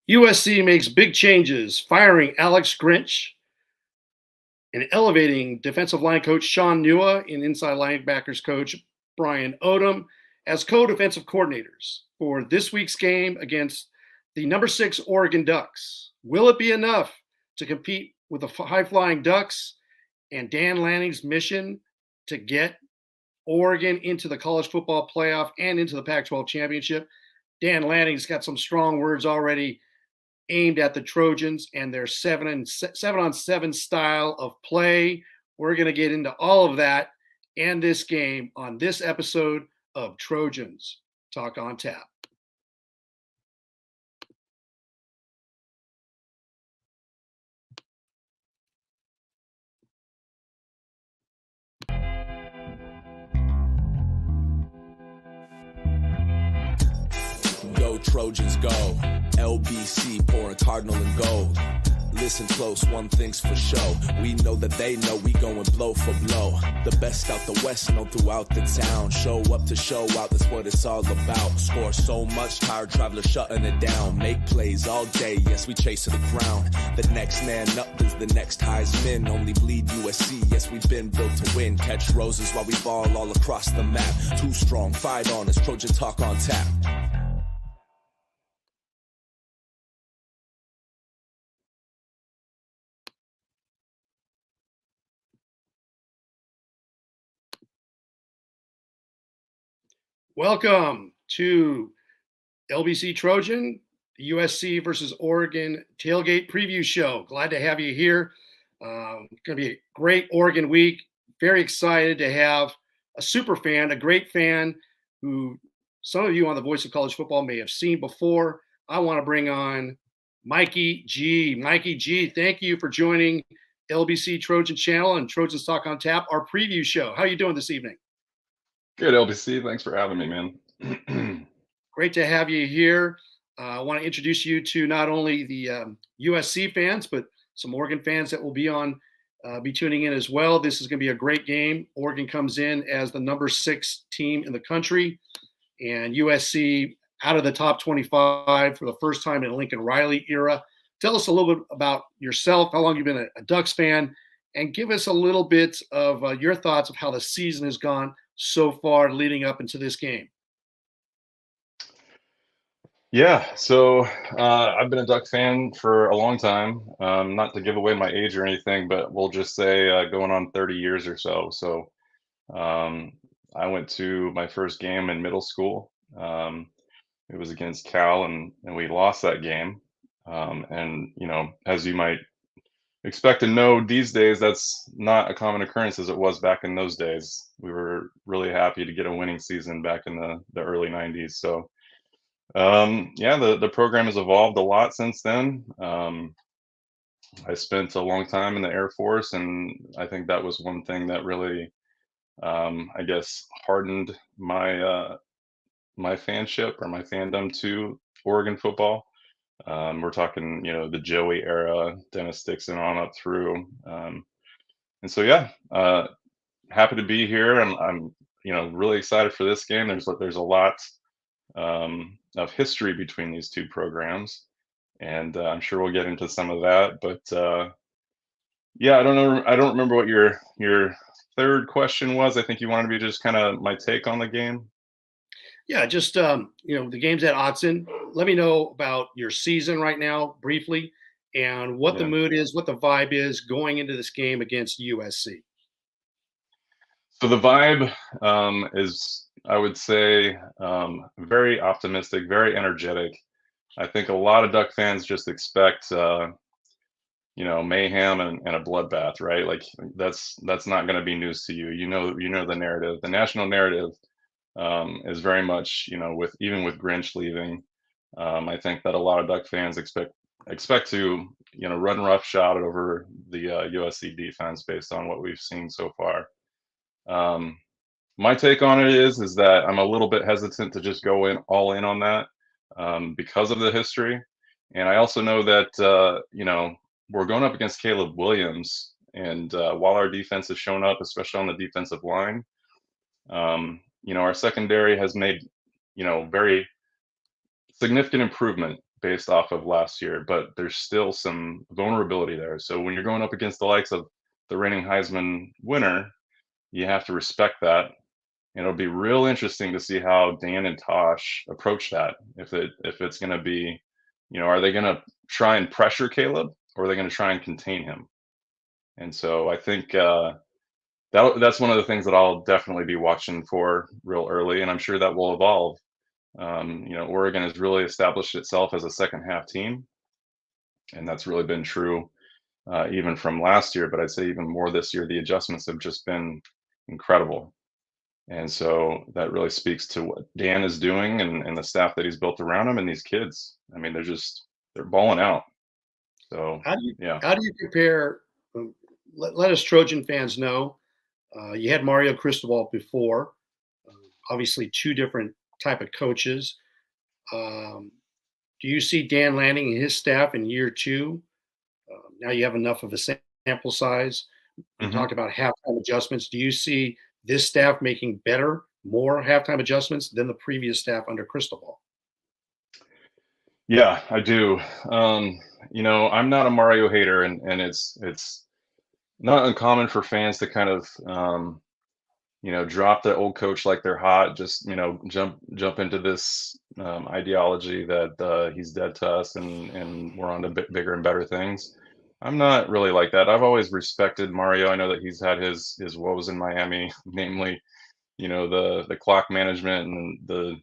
USC makes big changes, firing Alex Grinch and elevating defensive line coach Shawn and inside linebackers coach Brian Odom as co-defensive coordinators for this week's game against the number 6 Oregon Ducks. Will it be enough to compete with the high-flying Ducks and Dan Lanning's mission to get Oregon into the college football playoff and into the Pac-12 championship? Dan Lanning's got some strong words already aimed at the Trojans and their 7-on-7 style of play. We're going to get into all of that and this game on this episode of Trojans Talk on Tap. Go Trojans go, LBC pouring cardinal and gold. Listen close, one thing's for sure. We know that they know we going blow for blow. The best out the west, known throughout the town. Show up to show out, that's what it's all about. Score so much, tired travelers shutting it down. Make plays all day, yes, we chase to the ground. The next man up is the next Heisman. Only bleed USC, yes, we've been built to win. Catch roses while we ball all across the map. Too strong, fight on, it's Trojan Talk on Tap. Welcome to LBC Trojan, the USC versus Oregon Tailgate Preview Show. Glad to have you here. It's going to be a great Oregon week. Very excited to have a super fan, a great fan who some of you on the Voice of College Football may have seen before. I want to bring on Mikey G. Mikey G, thank you for joining LBC Trojan Channel and Trojans Talk on Tap, our preview show. How are you doing this evening? Good, LBC. Thanks for having me, man. Great to have you here. I want to introduce you to not only the USC fans, but some Oregon fans that will be tuning in as well. This is going to be a great game. Oregon comes in as the number 6 team in the country, and USC out of the top 25 for the first time in the Lincoln Riley era. Tell us a little bit about yourself, how long you've been a Ducks fan, and give us a little bit of your thoughts of how the season has gone so far leading up into this game. Yeah, so I've been a Duck fan for a long time. Not to give away my age or anything, but we'll just say going on 30 years or so. So I went to my first game in middle school. It was against Cal, and we lost that game. And, you know, as you might expect to know these days, that's not a common occurrence as it was back in those days. We were really happy to get a winning season back in the early 90s. So yeah, the program has evolved a lot since then. I spent a long time in the Air Force, and I think that was one thing that really I guess hardened my my fanship or my fandom to Oregon football. We're talking, you know, the Joey era, Dennis Dixon on up through. And so, yeah, happy to be here. I'm, you know, really excited for this game. There's a lot of history between these two programs, and I'm sure we'll get into some of that. But yeah, I don't know. I don't remember what your third question was. I think you wanted me to just kind of my take on the game. Yeah, just you know, the game's at Auzten. Let me know about your season right now, briefly, and what the Yeah. mood is, what the vibe is going into this game against USC. So the vibe is, I would say, very optimistic, very energetic. I think a lot of Duck fans just expect, you know, mayhem and a bloodbath, right? Like that's not going to be news to you. You know the narrative. The national narrative is very much, you know, with even with Grinch leaving, I think that a lot of Duck fans expect to, you know, run roughshod over the USC defense based on what we've seen so far. My take on it is that I'm a little bit hesitant to just go in all in on that because of the history, and I also know that you know, we're going up against Caleb Williams, and while our defense has shown up, especially on the defensive line, you know, our secondary has made, you know, very significant improvement based off of last year, but there's still some vulnerability there. So when you're going up against the likes of the reigning Heisman winner, you have to respect that. And it'll be real interesting to see how Dan and Tosh approach that. If it's going to be, are they going to try and pressure Caleb, or are they going to try and contain him? And so I think that's one of the things that I'll definitely be watching for real early, and I'm sure that will evolve. Oregon has really established itself as a second half team, and that's really been true even from last year. But I'd say even more this year. The adjustments have just been incredible. And so that really speaks to what Dan is doing and the staff that he's built around him and these kids. I mean, they're balling out. So yeah. How do you compare? Let us Trojan fans know. You had Mario Cristobal before. Obviously, two different type of coaches. Do you see Dan Lanning and his staff in year two? Now you have enough of a sample size. You talked about halftime adjustments. Do you see this staff making more halftime adjustments than the previous staff under Cristobal? Yeah, I do. I'm not a Mario hater, and it's not uncommon for fans to kind of drop the old coach like they're hot, just jump into this ideology that he's dead to us and we're on to bigger and better things. I'm not really like that. I've always respected Mario. I know that he's had his woes in Miami, namely, the clock management and the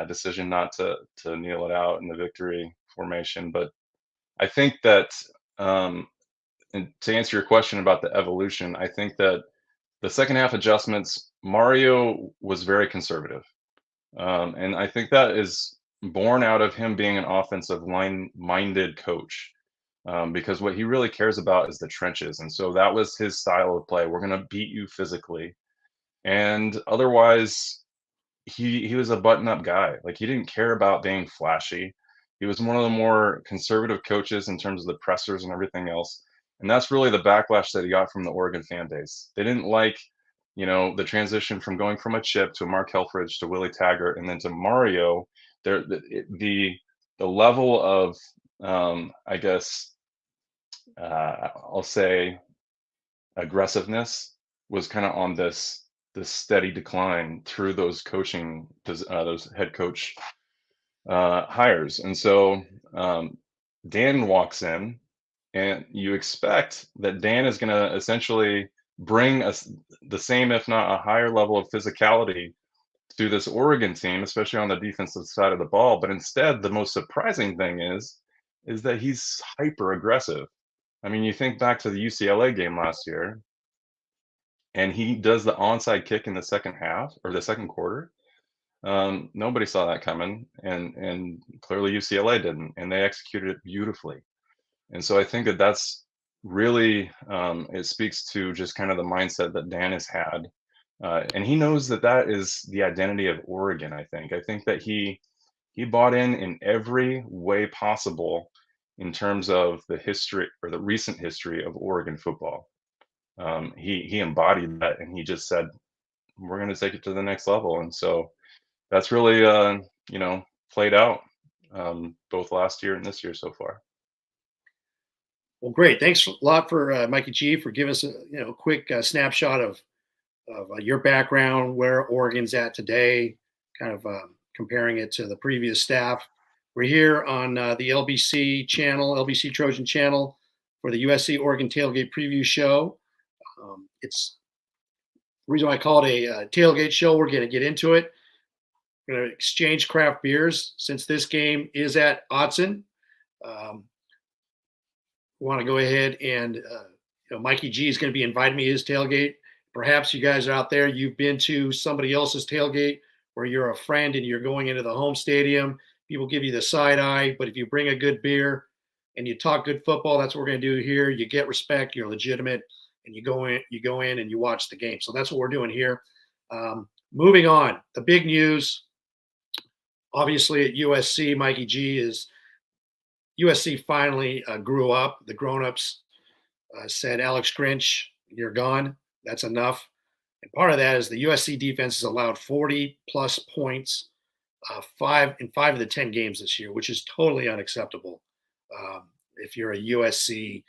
decision not to kneel it out in the victory formation. But I think that, and to answer your question about the evolution, I think that the second half adjustments, Mario was very conservative. And I think that is born out of him being an offensive line-minded coach. Because what he really cares about is the trenches. And so that was his style of play. We're going to beat you physically. And otherwise, he was a button-up guy. Like, he didn't care about being flashy. He was one of the more conservative coaches in terms of the pressers and everything else. And that's really the backlash that he got from the Oregon fan base. They didn't like, the transition from going from a Chip to Mark Helfrich to Willie Taggart and then to Mario. The level of, I guess, I'll say, aggressiveness was kind of on this steady decline through those those head coach hires. And so Dan walks in, and you expect that Dan is going to essentially bring us the same, if not a higher level of physicality to this Oregon team, especially on the defensive side of the ball. But instead, the most surprising thing is that he's hyper aggressive. I mean, you think back to the UCLA game last year, and he does the onside kick in the second half or the second quarter. Nobody saw that coming, and clearly UCLA didn't, and they executed it beautifully. And so I think that that's really it speaks to just kind of the mindset that Dan has had, and he knows that that is the identity of Oregon. I think that he bought in every way possible in terms of the history or the recent history of Oregon football. He embodied that, and he just said, "We're going to take it to the next level." And so that's really played out both last year and this year so far. Well, great. Thanks a lot for Mikey G for giving us a quick snapshot of your background, where Oregon's at today, kind of comparing it to the previous staff. We're here on the LBC channel, LBC Trojan channel, for the USC Oregon Tailgate Preview show. It's the reason why I call it a tailgate show. We're going to get into it. We're going to exchange craft beers since this game is at Auzten. We want to go ahead and, Mikey G is going to be inviting me to his tailgate. Perhaps you guys are out there, you've been to somebody else's tailgate where you're a friend and you're going into the home stadium. People give you the side eye, but if you bring a good beer and you talk good football, that's what we're going to do here. You get respect, you're legitimate, and you go in and you watch the game. So that's what we're doing here. Moving on, the big news, obviously at USC, Mikey G, is USC finally grew up. The grown-ups said, Alex Grinch, you're gone. That's enough. And part of that is the USC defense has allowed 40-plus points 5 of the 10 games this year, which is totally unacceptable if you're a USC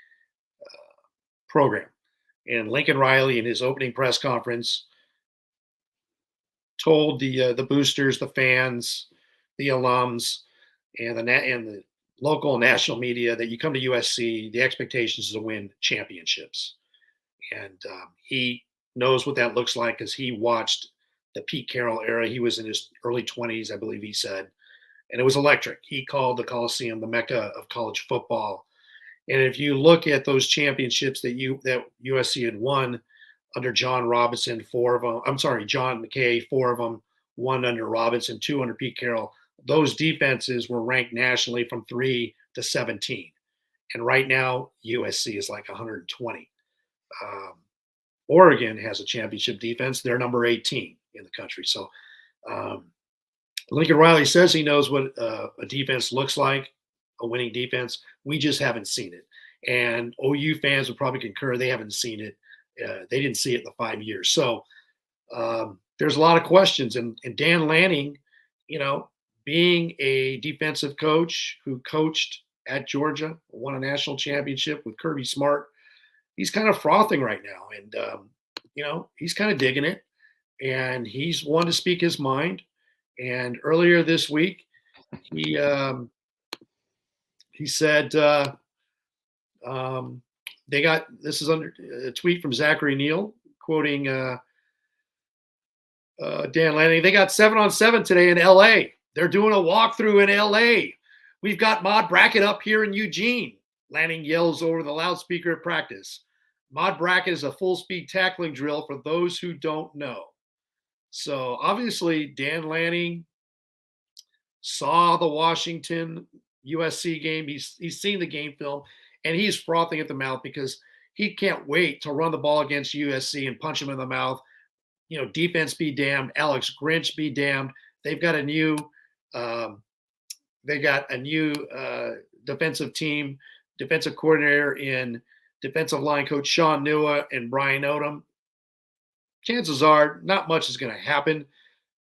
program. And Lincoln Riley, in his opening press conference, told the boosters, the fans, the alums, and the local and national media that you come to USC, the expectations is to win championships. And he knows what that looks like because he watched the Pete Carroll era. He was in his early 20s, I believe he said, and it was electric. He called the Coliseum the mecca of college football. And if you look at those championships that USC had won under John Robinson, John McKay, 4 of them, 1 under Robinson, 2 under Pete Carroll. Those defenses were ranked nationally from 3 to 17. And right now, USC is like 120. Oregon has a championship defense. They're number 18 in the country. So Lincoln Riley says he knows what a defense looks like, a winning defense. We just haven't seen it. And OU fans would probably concur they haven't seen it. They didn't see it in the 5 years. So there's a lot of questions. And Dan Lanning, being a defensive coach who coached at Georgia, won a national championship with Kirby Smart, he's kind of frothing right now. And, he's kind of digging it. And he's one to speak his mind. And earlier this week, he said they got – this is under a tweet from Zachary Neal quoting Dan Lanning. They got 7-on-7 today in L.A. They're doing a walkthrough in L.A. We've got Mod Bracket up here in Eugene. Lanning yells over the loudspeaker at practice. Mod Bracket is a full-speed tackling drill for those who don't know. So obviously Dan Lanning saw the Washington USC game. He's seen the game film, and he's frothing at the mouth because he can't wait to run the ball against USC and punch him in the mouth. Defense be damned. Alex Grinch be damned. They've got a new defensive team, defensive coordinator in defensive line coach Shawn and Brian Odom. Chances are not much is going to happen,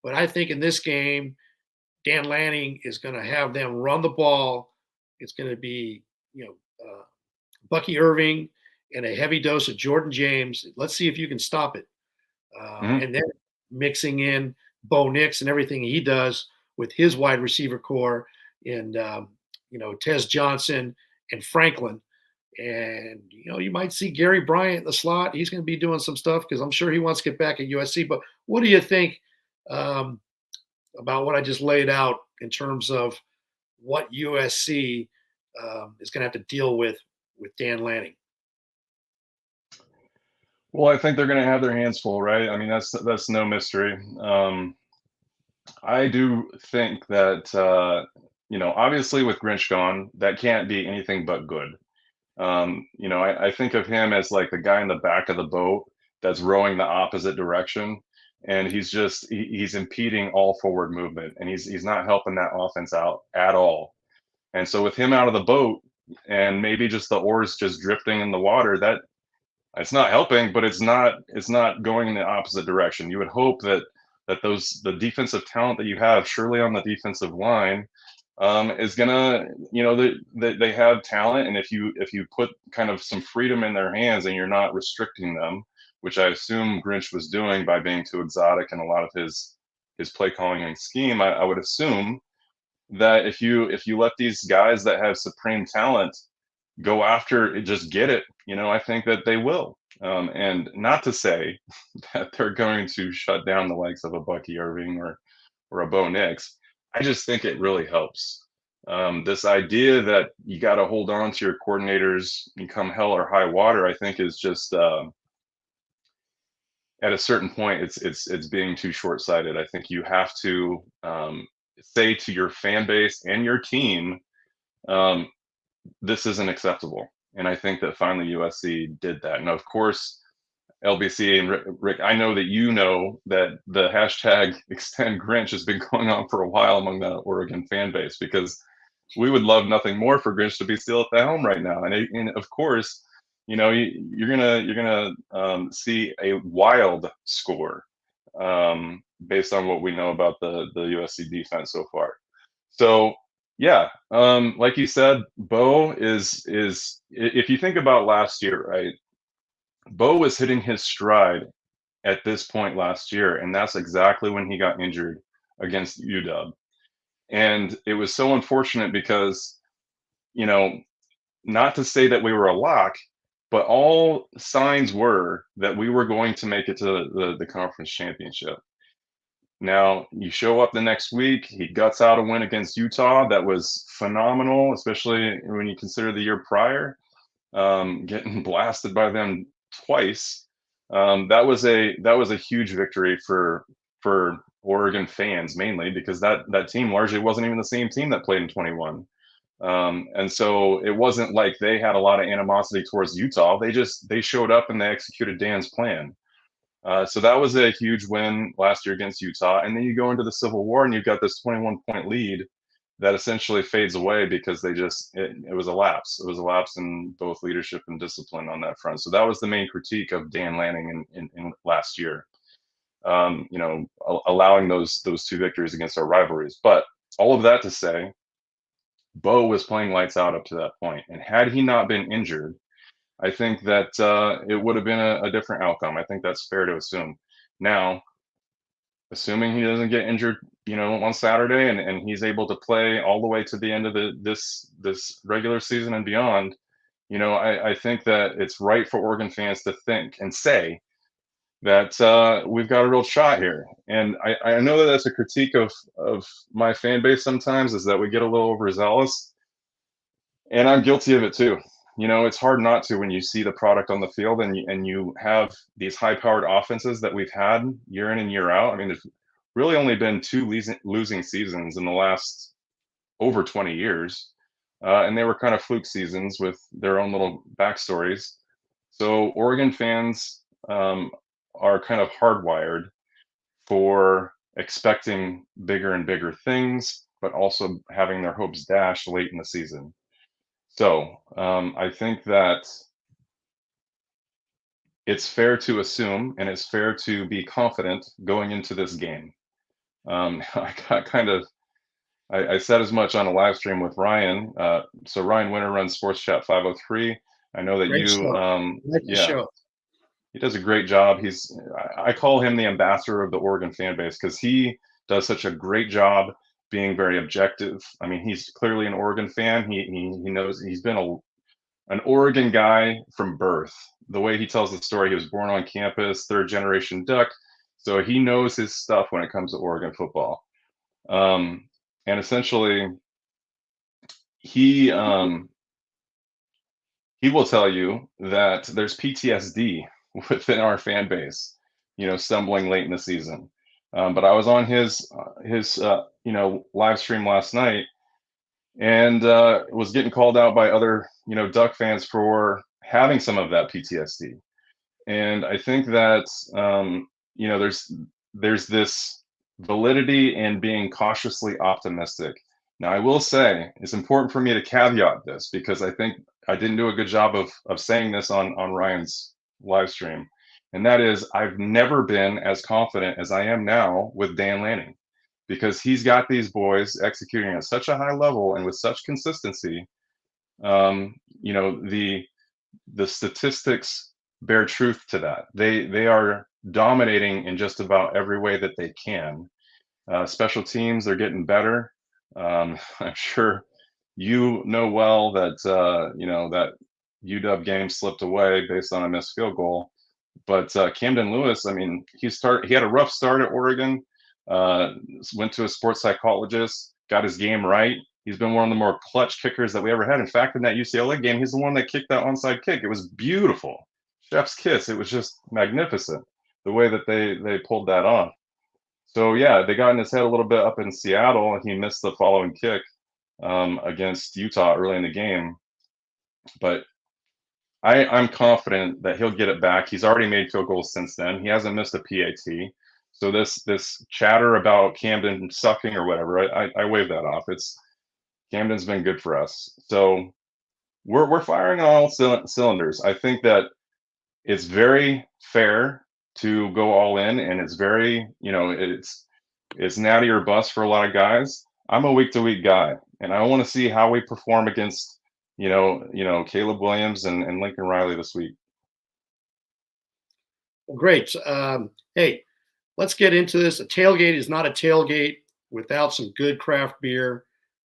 but I think in this game, Dan Lanning is going to have them run the ball. It's going to be, Bucky Irving and a heavy dose of Jordan James. Let's see if you can stop it. And then mixing in Bo Nix and everything he does with his wide receiver core and, Tez Johnson and Franklin. And, you might see Gary Bryant in the slot. He's going to be doing some stuff because I'm sure he wants to get back at USC. But what do you think about what I just laid out in terms of what USC is going to have to deal with Dan Lanning? Well, I think they're going to have their hands full, right? I mean, that's no mystery. I do think that, obviously with Grinch gone, that can't be anything but good. I think of him as like the guy in the back of the boat that's rowing the opposite direction. And he's impeding all forward movement, and he's not helping that offense out at all. And so with him out of the boat and maybe just the oars just drifting in the water, that it's not helping, but it's not going in the opposite direction. You would hope that the defensive talent that you have, surely on the defensive line, is gonna, they have talent, and if you put kind of some freedom in their hands and you're not restricting them, which I assume Grinch was doing by being too exotic in a lot of his play calling and scheme, I would assume that if you let these guys that have supreme talent go after it, just get it, I think that they will. And not to say that they're going to shut down the likes of a Bucky Irving or a Bo Nix. I just think it really helps. This idea that you got to hold on to your coordinators and come hell or high water, I think is just at a certain point, it's being too short-sighted. I think you have to say to your fan base and your team, this isn't acceptable. And I think that finally USC did that. And of course, LBC and Rick, I know that that the hashtag Extend Grinch has been going on for a while among the Oregon fan base, because we would love nothing more for Grinch to be still at the helm right now. And of course, you're gonna see a wild score based on what we know about the USC defense so far. So yeah, like you said, Bo is if you think about last year, right? Bo was hitting his stride at this point last year, and that's exactly when he got injured against UW. And it was so unfortunate because, you know, not to say that we were a lock, but all signs were that we were going to make it to the conference championship. Now, you show up the next week, he guts out a win against Utah that was phenomenal, especially when you consider the year prior, getting blasted by them twice. That was a huge victory for Oregon fans mainly because that team largely wasn't even the same team that played in 21. And so it wasn't like they had a lot of animosity towards Utah. They showed up and they executed Dan's plan. So that was a huge win last year against Utah. And then you go into the Civil War and you've got this 21-point lead that essentially fades away because it was a lapse. It was a lapse in both leadership and discipline on that front. So that was the main critique of Dan Lanning in last year. Allowing those two victories against our rivalries. But all of that to say, Bo was playing lights out up to that point, and had he not been injured, I think that it would have been a different outcome. I think that's fair to assume. Now, assuming he doesn't get injured, on Saturday, and he's able to play all the way to the end of this regular season and beyond, I think that it's right for Oregon fans to think and say that we've got a real shot here. And I know that that's a critique of my fan base sometimes, is that we get a little overzealous. And I'm guilty of it too. It's hard not to when you see the product on the field and you have these high-powered offenses that we've had year in and year out. I mean, there's really only been two losing seasons in the last over 20 years. And they were kind of fluke seasons with their own little backstories. So Oregon fans are kind of hardwired for expecting bigger and bigger things, but also having their hopes dashed late in the season. So I think that it's fair to assume and it's fair to be confident going into this game. I said as much on a live stream with Ryan. So Ryan Winter runs Sports Chat 503. I know that Great show. Show. He does a great job. I call him the ambassador of the Oregon fan base because he does such a great job being very objective. I mean, he's clearly an Oregon fan. He knows he's been an Oregon guy from birth. The way he tells the story, he was born on campus, third generation Duck. So he knows his stuff when it comes to Oregon football. And essentially, he will tell you that there's PTSD within our fan base, stumbling late in the season. But I was on his live stream last night and was getting called out by other, Duck fans for having some of that PTSD. And I think that, there's this validity in being cautiously optimistic. Now, I will say it's important for me to caveat this because I think I didn't do a good job of saying this on Ryan's live stream. And that is, I've never been as confident as I am now with Dan Lanning because he's got these boys executing at such a high level and with such consistency. The statistics bear truth to that. They are dominating in just about every way that they can. Special teams, they're getting better. I'm sure well that that UW game slipped away based on a missed field goal. But Camden Lewis, I mean, he had a rough start at Oregon. Went to a sports psychologist, got his game right. He's been one of the more clutch kickers that we ever had. In fact, in that UCLA game, he's the one that kicked that onside kick. It was beautiful. Chef's kiss. It was just magnificent the way that they pulled that off. So yeah, they got in his head a little bit up in Seattle, and he missed the following kick against Utah early in the game. But I'm confident that he'll get it back. He's already made field goals since then. He hasn't missed a PAT. So this chatter about Camden sucking or whatever, I wave that off. Camden's been good for us. So we're firing on all cylinders. I think that it's very fair to go all in, and it's very, it's natty or bust for a lot of guys. I'm a week to week guy, and I want to see how we perform against, Caleb Williams and Lincoln Riley this week. Well, great. Hey, let's get into this. A tailgate is not a tailgate without some good craft beer.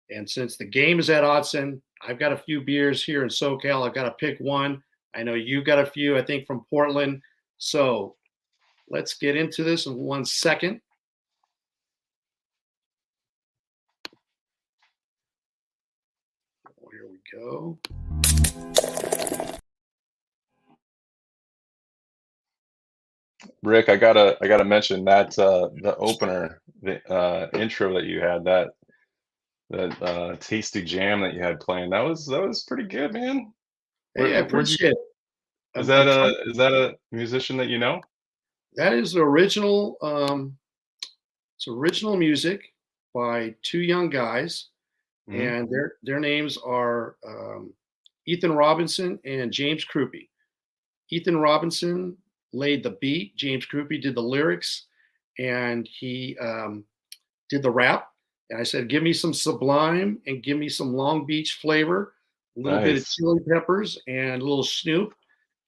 And since the game is at Auzten, I've got a few beers here in SoCal. I've got to pick one. I know you've got a few, I think, from Portland. So let's get into this in 1 second. Oh, here we go. Rick, I gotta mention that the opener, the intro that you had, that tasty jam that you had playing, that was pretty good, man. Hey, I Where'd you, appreciate it. is that a musician that you know? That is the original. It's original music by two young guys, and their names are Ethan Robinson and James Krupe. Ethan Robinson laid the beat. James Krupe did the lyrics, and he did the rap. And I said, give me some Sublime and give me some Long Beach flavor, a little bit of chili peppers and a little Snoop.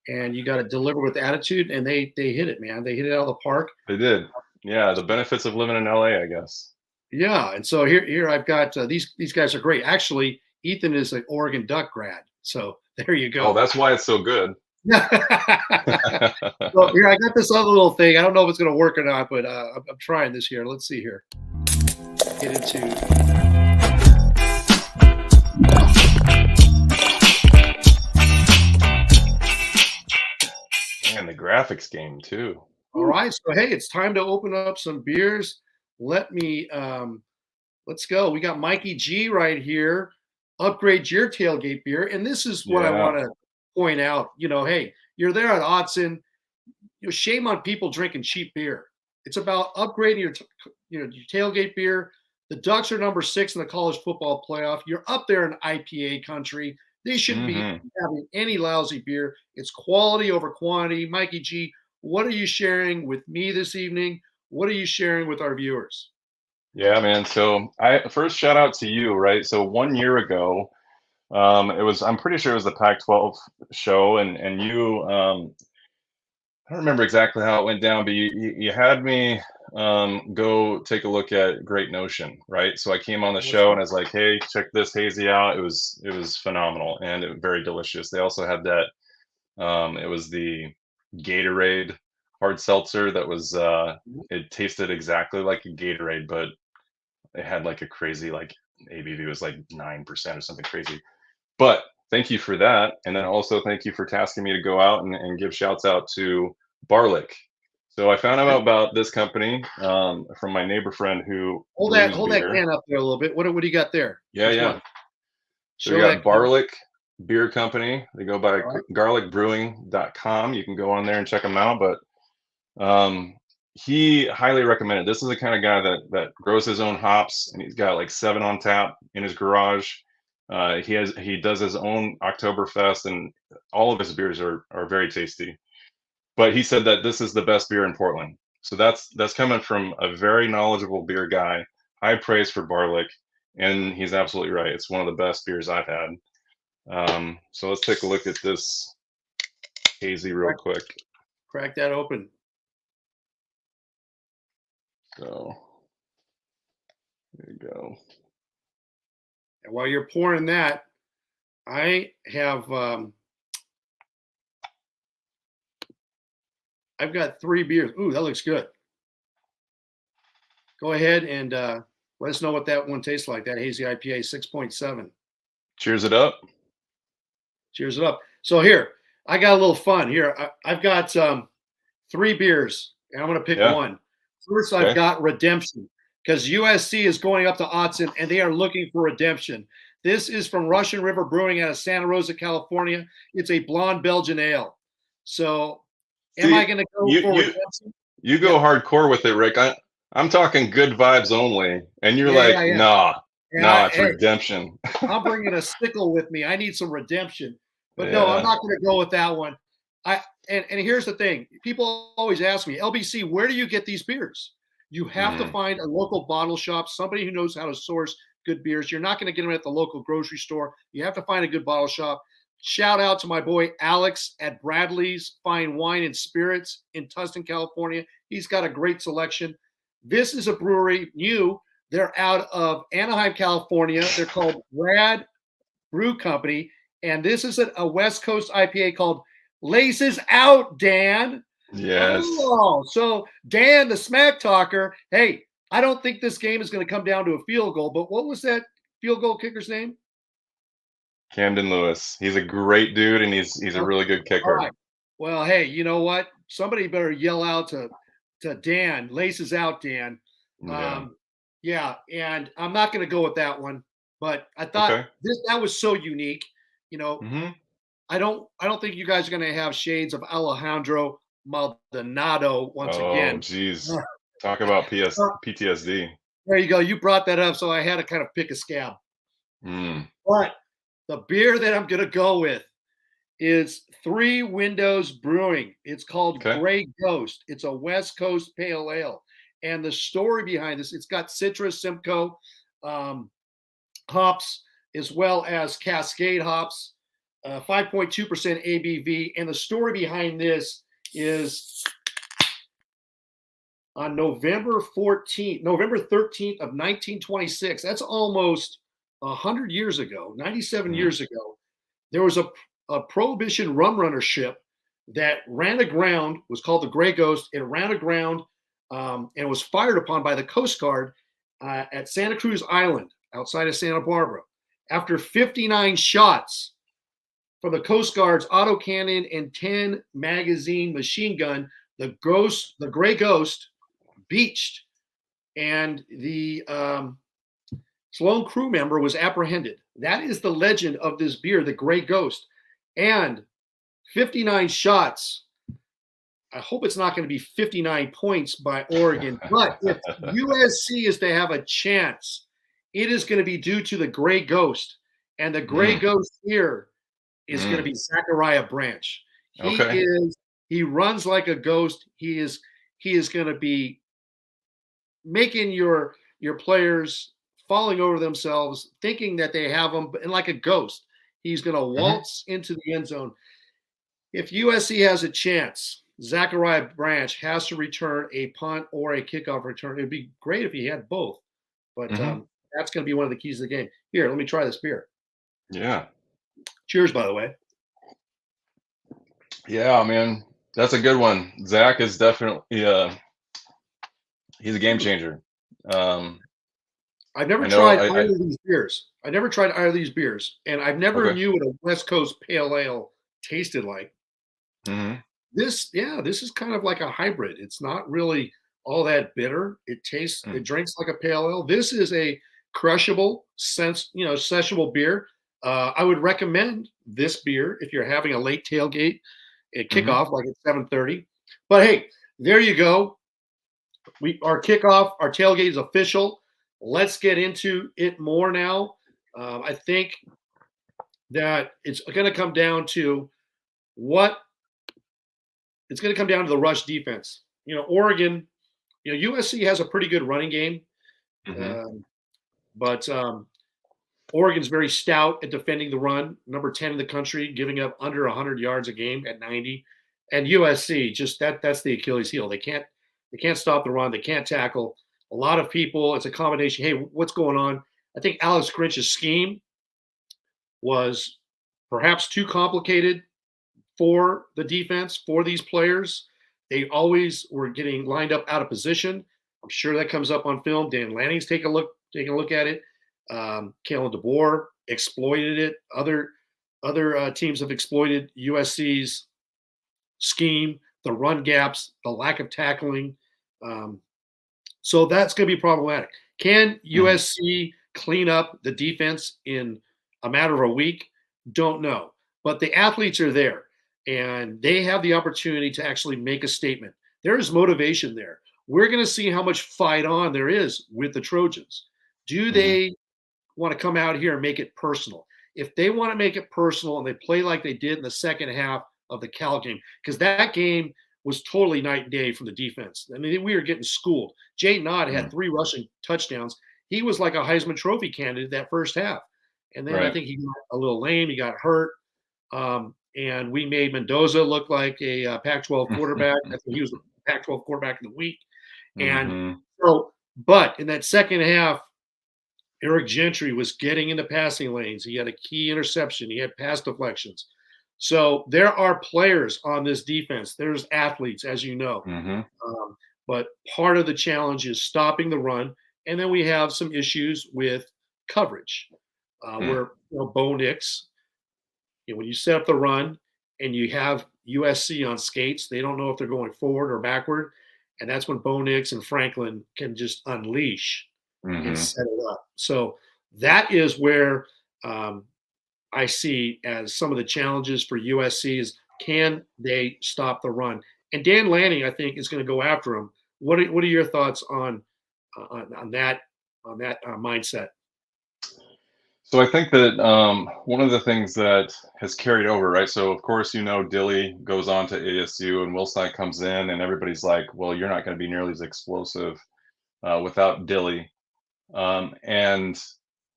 And you got to deliver with attitude. And they hit it, man. They hit it out of the park. They did. Yeah, the benefits of living in LA, I guess. Yeah. And so here I've got these guys are great. Actually, Ethan is an Oregon Duck grad. So there you go. Oh, that's why it's so good. So here I got this other little thing. I don't know if it's going to work or not, but I'm trying this here. Let's see here. Get into. And the graphics game too. All right, so hey, it's time to open up some beers. Let's go. We got Mikey G right here. Upgrade your tailgate beer, and this is what I want to point out. Hey, you're there at Auzten. Shame on people drinking cheap beer. It's about upgrading your tailgate beer. The Ducks are number 6 in the college football playoff. You're up there in IPA country. They shouldn't be having any lousy beer. It's quality over quantity. Mikey G, what are you sharing with me this evening? What are you sharing with our viewers? Yeah, man. So first shout out to you, right? So 1 year ago, I'm pretty sure it was the Pac-12 show, and you, I don't remember exactly how it went down, but you had me go take a look at Great Notion, right? So I came on the show and I was like, hey, check this hazy out. It was phenomenal and very delicious. They also had that, it was the Gatorade hard seltzer that was, it tasted exactly like a Gatorade, but it had like a crazy, like ABV was like 9% or something crazy. But thank you for that. And then also thank you for tasking me to go out and give shouts out to Barlick. So I found out about this company from my neighbor friend who hold that can up there a little bit. What do you got there? Yeah. So we got Barlick Beer Company. They go by garlicbrewing.com. You can go on there and check them out. But he highly recommended. This is the kind of guy that grows his own hops, and he's got like 7 on tap in his garage. He does his own Oktoberfest, and all of his beers are very tasty. But he said that this is the best beer in Portland. So that's coming from a very knowledgeable beer guy. High praise for Barlick, and he's absolutely right. It's one of the best beers I've had. So let's take a look at this hazy real quick. Crack that open. So there you go. And while you're pouring that, I have I've got 3 beers. Ooh, that looks good. Go ahead and let us know what that one tastes like. That hazy IPA, 6.7. Cheers it up. Cheers it up. So here, I got a little fun here. I've got 3 beers, and I'm going to pick one. First, I've got Redemption, because USC is going up to Auzten, and they are looking for redemption. This is from Russian River Brewing out of Santa Rosa, California. It's a blonde Belgian ale. So am I going to go for redemption? You go hardcore with it, Rick. I'm talking good vibes only, and you're nah, it's redemption. I'm bringing a sickle with me. I need some redemption. But no, I'm not going to go with that one. and here's the thing. People always ask me, LBC, where do you get these beers? You have to find a local bottle shop, somebody who knows how to source good beers. You're not going to get them at the local grocery store. You have to find a good bottle shop. Shout out to my boy Alex at Bradley's Fine Wine and Spirits in Tustin, California. He's got a great selection. This is a brewery new. They're out of Anaheim, California. They're called Brad Brew Company. And this is a West Coast IPA called Laces Out, Dan. Yes. Oh, so Dan, the smack talker, hey, I don't think this game is going to come down to a field goal, but what was that field goal kicker's name? Camden Lewis. He's a great dude, and he's a really good kicker. All right. Well, hey, you know what? Somebody better yell out to Dan, Laces Out, Dan. Yeah, and I'm not going to go with that one, but I thought that was so unique. You know, I don't think you guys are going to have shades of Alejandro Maldonado once again. Oh, geez. Talk about PTSD. There you go. You brought that up, so I had to kind of pick a scab. But the beer that I'm going to go with is Three Windows Brewing. It's called Grey Ghost. It's a West Coast pale ale. And the story behind this, it's got Citrus, Simcoe hops, as well as Cascade hops, 5.2% ABV. And the story behind this is on November 13th of 1926. That's almost 100 years ago, 97 years ago. There was a Prohibition rum runner ship that ran aground, was called the Grey Ghost. It ran aground and was fired upon by the Coast Guard at Santa Cruz Island outside of Santa Barbara. After 59 shots from the Coast Guard's autocannon and 10 magazine machine gun, the Grey Ghost beached, and the lone crew member was apprehended. That is the legend of this beer, the Grey Ghost. And 59 shots. I hope it's not going to be 59 points by Oregon, but if USC is to have a chance, it is going to be due to the Grey Ghost. And the Grey Ghost here is going to be Zachariah Branch. He runs like a ghost. He is going to be making your players falling over themselves, thinking that they have him, and like a ghost, he's going to waltz into the end zone. If USC has a chance, Zachariah Branch has to return a punt or a kickoff return. It'd be great if he had both, but that's going to be one of the keys to the game. Here, let me try this beer. Yeah. Cheers, by the way. Yeah, man, that's a good one. Zach is definitely he's a game changer. I've never tried either of these beers. I never tried either of these beers, and I've never knew what a West Coast pale ale tasted like. This is kind of like a hybrid. It's not really all that bitter. It tastes, it drinks like a pale ale. This is a crushable, sessionable beer. I would recommend this beer if you're having a late tailgate at kickoff, like at 7:30. But hey, there you go. Our tailgate is official. Let's get into it more now. I think that it's going to come down to the rush defense. Oregon, USC has a pretty good running game, but Oregon's very stout at defending the run, number 10 in the country, giving up under 100 yards a game at 90. And USC, just that's the Achilles heel. They can't stop the run. They can't tackle. A lot of people, it's a combination. Hey, what's going on? I think Alex Grinch's scheme was perhaps too complicated for the defense, for these players. They always were getting lined up out of position. I'm sure that comes up on film. Dan Lanning's taking a look at it. Kalen DeBoer exploited it. Other teams have exploited USC's scheme, the run gaps, the lack of tackling. So that's going to be problematic. Can USC clean up the defense in a matter of a week? Don't know. But the athletes are there, and they have the opportunity to actually make a statement. There is motivation there. We're going to see how much fight on there is with the Trojans. Do they want to come out here and make it personal? If they want to make it personal and they play like they did in the second half, of the Cal game, because that game was totally night and day from the defense. I mean, we were getting schooled. Jay Nod had 3 rushing touchdowns. He was like a Heisman Trophy candidate that first half. And then I think he got a little lame. He got hurt. And we made Mendoza look like a Pac-12 quarterback. I think he was the Pac-12 quarterback of the week. And so, but in that second half, Eric Gentry was getting into passing lanes. He had a key interception. He had pass deflections. So there are players on this defense. There's athletes, as you know. But part of the challenge is stopping the run. And then we have some issues with coverage where Bo Nix, when you set up the run and you have USC on skates, they don't know if they're going forward or backward. And that's when Bo Nix and Franklin can just unleash and set it up. So that is where I see as some of the challenges for USC is, can they stop the run? And Dan Lanning, I think, is going to go after him. What are your thoughts on that mindset? So I think that one of the things that has carried over, right? So of course, Dilly goes on to ASU and Will Stein comes in, and everybody's like, well, you're not going to be nearly as explosive without Dilly. And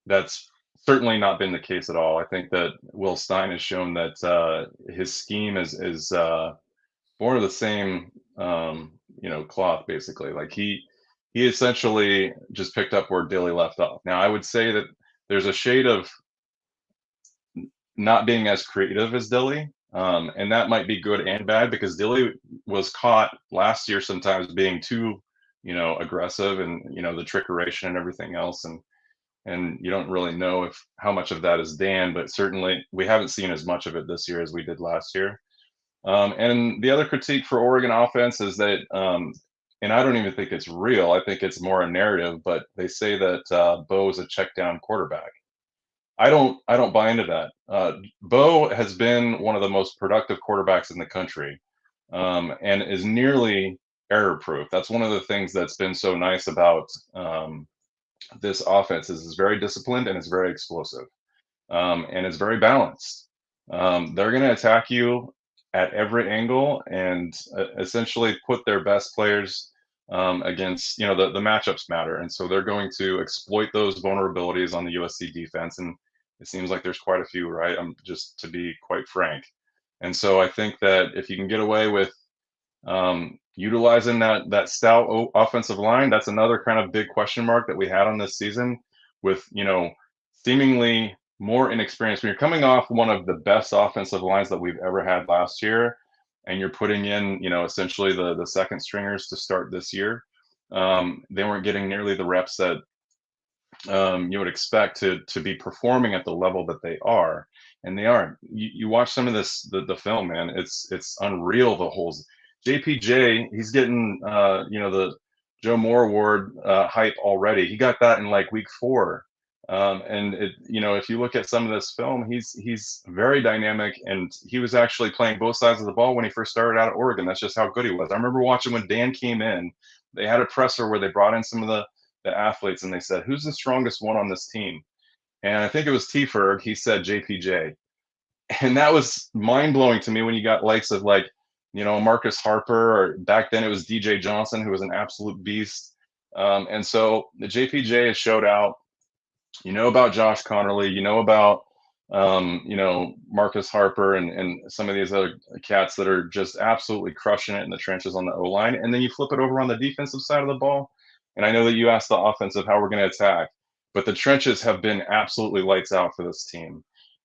that's certainly not been the case at all. I think that Will Stein has shown that his scheme is more of the same, cloth, basically. Like he essentially just picked up where Dilly left off. Now, I would say that there's a shade of not being as creative as Dilly, and that might be good and bad, because Dilly was caught last year sometimes being too, aggressive, and the trickeration and everything else, and you don't really know how much of that is Dan, but certainly we haven't seen as much of it this year as we did last year. And the other critique for Oregon offense is that, and I don't even think it's real, I think it's more a narrative, but they say that Bo is a check down quarterback. I don't buy into that. Bo has been one of the most productive quarterbacks in the country, and is nearly error proof. That's one of the things that's been so nice about this offense is it's very disciplined and it's very explosive, and it's very balanced. They're going to attack you at every angle and essentially put their best players against, the matchups matter. And so they're going to exploit those vulnerabilities on the USC defense. And it seems like there's quite a few, right? Just to be quite frank. And so I think that if you can get away with utilizing that stout offensive line, that's another kind of big question mark that we had on this season with, seemingly more inexperienced. When you're coming off one of the best offensive lines that we've ever had last year, and you're putting in, essentially the second stringers to start this year, they weren't getting nearly the reps that you would expect to be performing at the level that they are, and they aren't. You watch some of the film, man. It's unreal. The holes. JPJ, he's getting the Joe Moore Award hype already. He got that in like week 4. And if you look at some of this film, he's very dynamic, and he was actually playing both sides of the ball when he first started out at Oregon. That's just how good he was. I remember watching when Dan came in, they had a presser where they brought in some of the athletes, and they said, who's the strongest one on this team? And I think it was T. Ferg. He said JPJ. And that was mind-blowing to me when you got likes of like, Marcus Harper, or back then it was DJ Johnson, who was an absolute beast. And so the JPJ has showed out. About Josh Connerly, about Marcus Harper and some of these other cats that are just absolutely crushing it in the trenches on the O-line. And then you flip it over on the defensive side of the ball. And I know that you asked the offensive how we're going to attack, but the trenches have been absolutely lights out for this team.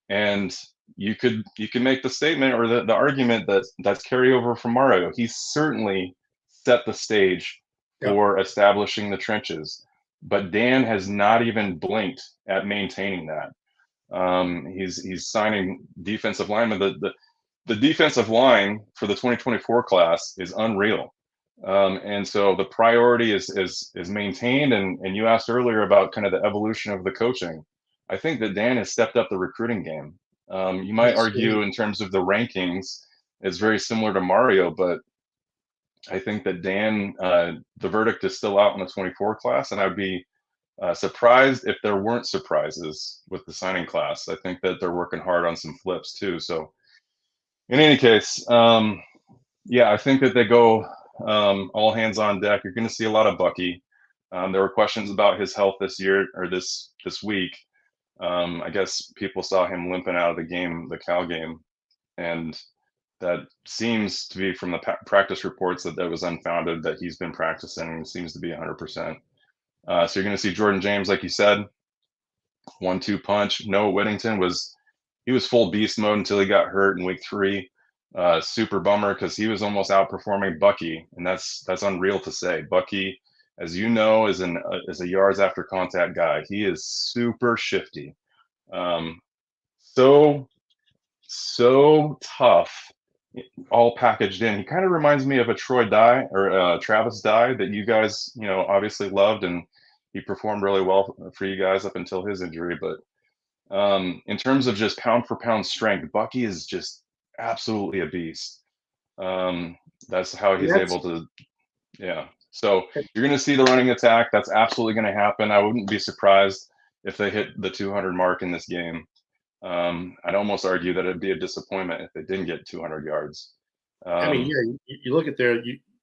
And you can make the statement or the argument that's carryover from Mario. He certainly set the stage for establishing the trenches, but Dan has not even blinked at maintaining that. He's signing defensive linemen. The defensive line for the 2024 class is unreal. And so the priority is maintained. And you asked earlier about kind of the evolution of the coaching. I think that Dan has stepped up the recruiting game. You might argue in terms of the rankings, it's very similar to Mario, but I think that Dan, the verdict is still out in the 24 class, and I'd be surprised if there weren't surprises with the signing class. I think that they're working hard on some flips too. So In any case, yeah, I think that they go all hands on deck. You're going to see a lot of Bucky. There were questions about his health this year or this week. I guess people saw him limping out of the game, the Cal game, and that seems to be from the practice reports that was unfounded. That he's been practicing and seems to be 100%. So you're going to see Jordan James, like you said, 1-2 punch. Noah Whittington was full beast mode until he got hurt in week 3. Super bummer because he was almost outperforming Bucky, and that's unreal to say. Bucky, as you know, is a yards after contact guy. He is super shifty, so tough, all packaged in. He kind of reminds me of a Troy Dye or Travis Dye that you guys, obviously loved, and he performed really well for you guys up until his injury. But in terms of just pound for pound strength, Bucky is just absolutely a beast. That's how he's able to, yeah. So you're going to see the running attack. That's absolutely going to happen. I wouldn't be surprised if they hit the 200 mark in this game. I'd almost argue that it'd be a disappointment if they didn't get 200 yards. I mean, yeah, you look at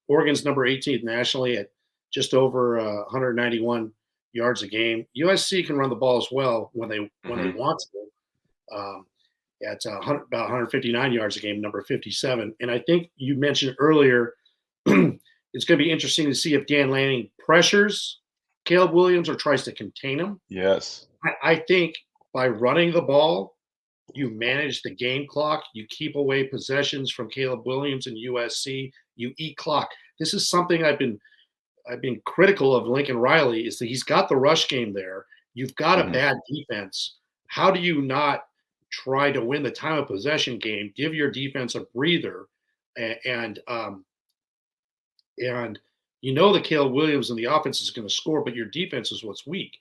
Oregon's number 18th nationally at just over 191 yards a game. USC can run the ball as well when they want to. Yeah, it's about 159 yards a game, number 57. And I think you mentioned earlier, it's going to be interesting to see if Dan Lanning pressures Caleb Williams or tries to contain him. Yes. I think by running the ball, you manage the game clock. You keep away possessions from Caleb Williams and USC. You eat clock. This is something I've been critical of Lincoln Riley, is that he's got the rush game there. You've got a bad defense. How do you not try to win the time of possession game? Give your defense a breather, and you know that Caleb Williams and the offense is going to score, but your defense is what's weak.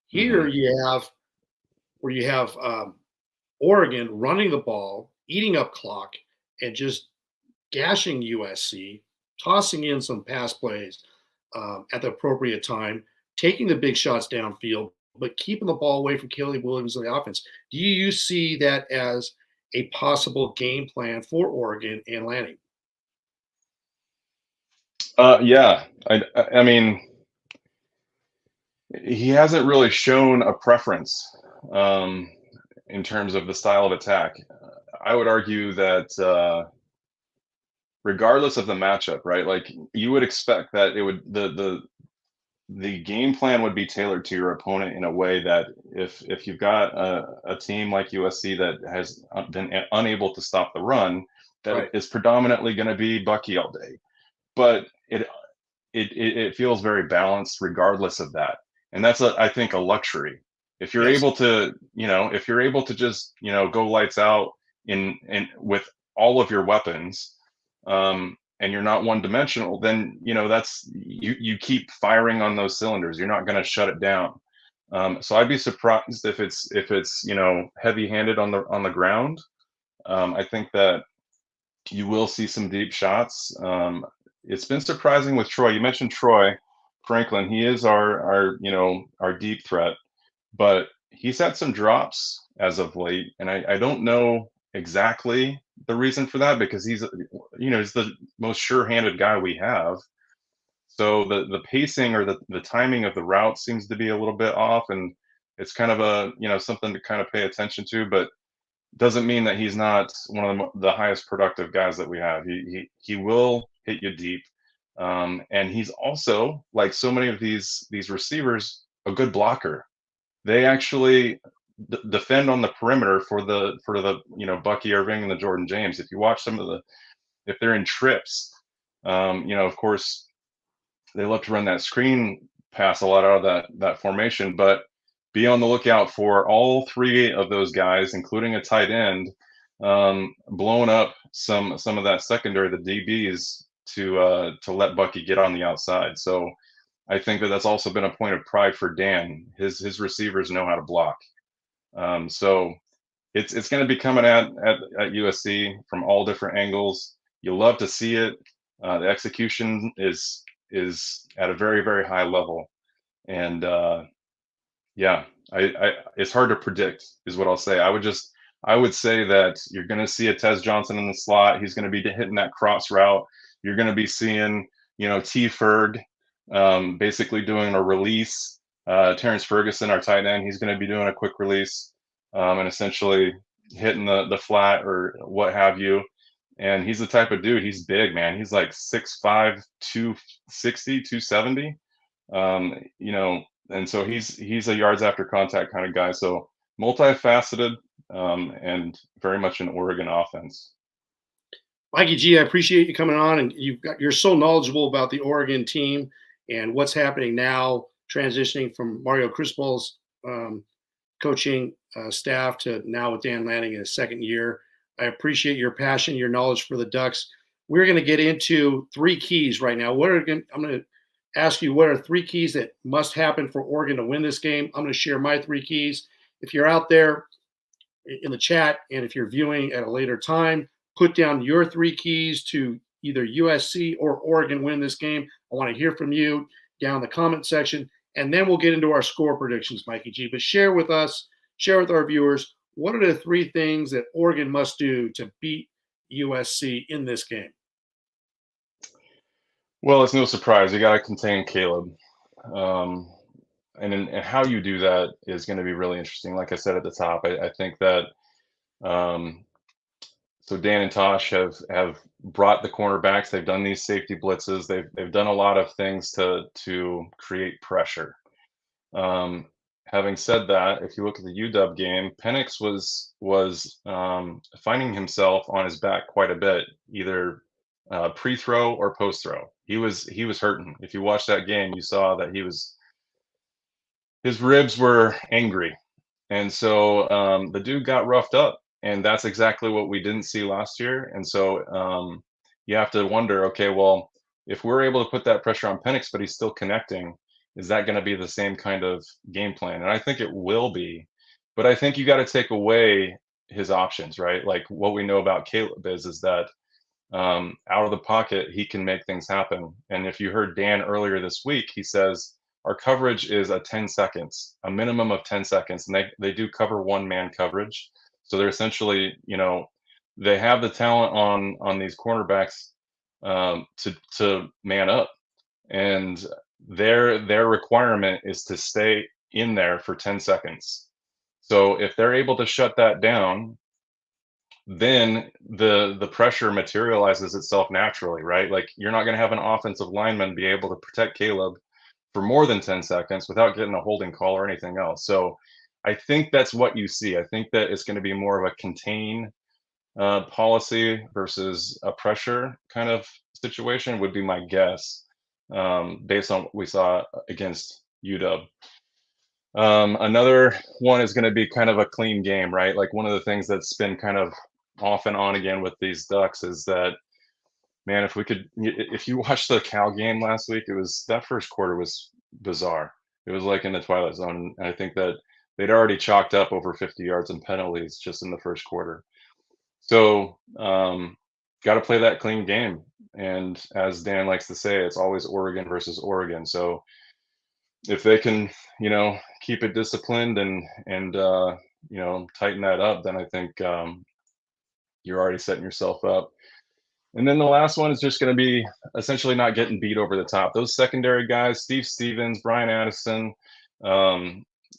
Here you have Oregon running the ball, eating up clock, and just gashing USC, tossing in some pass plays at the appropriate time, taking the big shots downfield, but keeping the ball away from Caleb Williams and the offense. Do you see that as a possible game plan for Oregon and Lanning? Yeah. I mean, he hasn't really shown a preference in terms of the style of attack. I would argue that regardless of the matchup, right? Like, you would expect that it would the game plan would be tailored to your opponent in a way that if you've got a team like USC that has been unable to stop the run, that is predominantly going to be Bucky all day. But it feels very balanced regardless of that. And that's I think a luxury. If you're able to, if you're able to just, go lights out in with all of your weapons, and you're not one dimensional, then, that's you keep firing on those cylinders. You're not going to shut it down. So I'd be surprised if it's heavy handed on the ground. I think that you will see some deep shots. It's been surprising with Troy. You mentioned Troy Franklin. He is our deep threat, but he's had some drops as of late, and I don't know exactly the reason for that, because he's the most sure-handed guy we have. So the pacing or the timing of the route seems to be a little bit off, and it's kind of a something to kind of pay attention to, but doesn't mean that he's not one of the highest productive guys that we have. He will hit you deep, and he's also, like so many of these receivers, a good blocker. They actually defend on the perimeter for the Bucky Irving and the Jordan James. If you watch if they're in trips, of course they love to run that screen pass a lot out of that formation, but be on the lookout for all three of those guys, including a tight end, blowing up some of that secondary, the DBs, to let Bucky get on the outside. So I think that's also been a point of pride for Dan. His receivers know how to block. So it's going to be coming at USC from all different angles. You love to see it. The execution is at a very, very high level, and yeah, it's hard to predict, is what I'll say. I would just I would say that you're going to see a Tez Johnson in the slot. He's going to be hitting that cross route. You're going to be seeing, T. Ferg basically doing a release. Terrence Ferguson, our tight end, he's going to be doing a quick release and essentially hitting the flat or what have you. And he's the type of dude, he's big, man. He's like 6'5", 260, 270. And so he's a yards after contact kind of guy. So multifaceted and very much an Oregon offense. Mikey G, I appreciate you coming on, and you're so knowledgeable about the Oregon team and what's happening now, transitioning from Mario Crispol's coaching staff to now with Dan Lanning in his second year. I appreciate your passion, your knowledge for the Ducks. We're going to get into 3 keys right now. I'm going to ask you what are 3 keys that must happen for Oregon to win this game. I'm going to share my 3 keys. If you're out there in the chat and if you're viewing at a later time, put down your 3 keys to either USC or Oregon win this game. I want to hear from you down in the comment section, and then we'll get into our score predictions, Mikey G. But share with our viewers, what are the 3 things that Oregon must do to beat USC in this game? Well, it's no surprise. You got to contain Caleb. And how you do that is going to be really interesting. Like I said at the top, I think that so Dan and Tosh have brought the cornerbacks. They've done these safety blitzes. They've done a lot of things to create pressure. Having said that, if you look at the UW game, Penix was finding himself on his back quite a bit, either pre-throw or post-throw. He was hurting. If you watched that game, you saw that his ribs were angry, and so the dude got roughed up. And that's exactly what we didn't see last year. And so you have to wonder, okay, well, if we're able to put that pressure on Penix, but he's still connecting, is that going to be the same kind of game plan? And I think it will be. But I think you got to take away his options, right? Like what we know about Caleb is that out of the pocket, he can make things happen. And if you heard Dan earlier this week, he says our coverage is a minimum of 10 seconds. And they do cover one-man coverage. So they're essentially, they have the talent on these cornerbacks to man up, and their requirement is to stay in there for 10 seconds. So if they're able to shut that down, then the pressure materializes itself naturally, right? Like you're not going to have an offensive lineman be able to protect Caleb for more than 10 seconds without getting a holding call or anything else. So I think that's what you see. I think that it's going to be more of a contain policy versus a pressure kind of situation would be my guess, based on what we saw against UW. Another one is going to be kind of a clean game, right? Like one of the things that's been kind of off and on again with these Ducks is that, man, if you watched the Cal game last week, that first quarter was bizarre. It was like in the Twilight Zone. And I think that they'd already chalked up over 50 yards in penalties just in the first quarter. So got to play that clean game. And as Dan likes to say, it's always Oregon versus Oregon. So if they can, keep it disciplined and tighten that up, then I think you're already setting yourself up. And then the last one is just going to be essentially not getting beat over the top. Those secondary guys, Steve Stevens, Brian Addison,